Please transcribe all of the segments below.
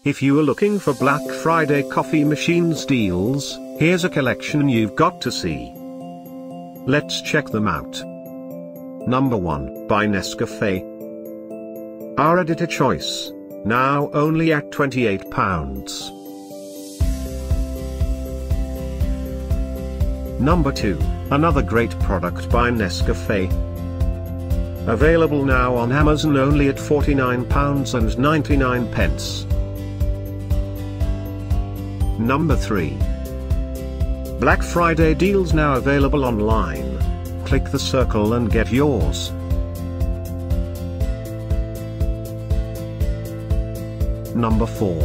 If you are looking for Black Friday coffee machines deals, here's a collection you've got to see. Let's check them out. Number 1, by Nescafé. Our editor choice, now only at £28. Number 2, another great product by Nescafé. Available now on Amazon only at £49.99. Number 3. Black Friday deals now available online. Click the circle and get yours. Number 4.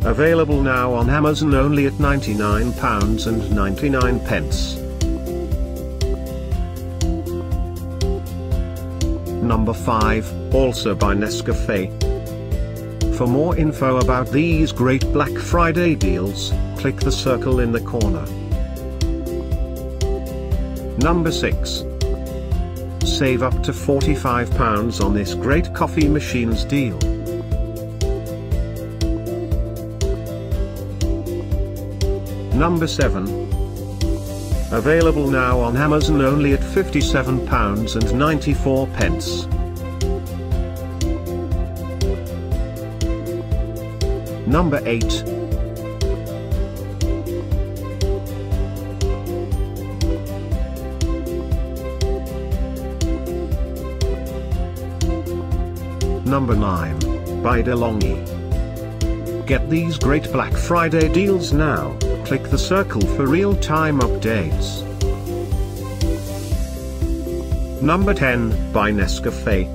Available now on Amazon only at £99.99. Number 5, also by Nescafé. For more info about these great Black Friday deals, click the circle in the corner. Number 6. Save up to £45 on this great coffee machines deal. Number 7. Available now on Amazon only at £57.94. Number 8. Number 9, by DeLonghi. Get these great Black Friday deals now, click the circle for real-time updates. Number 10, by Nescafé.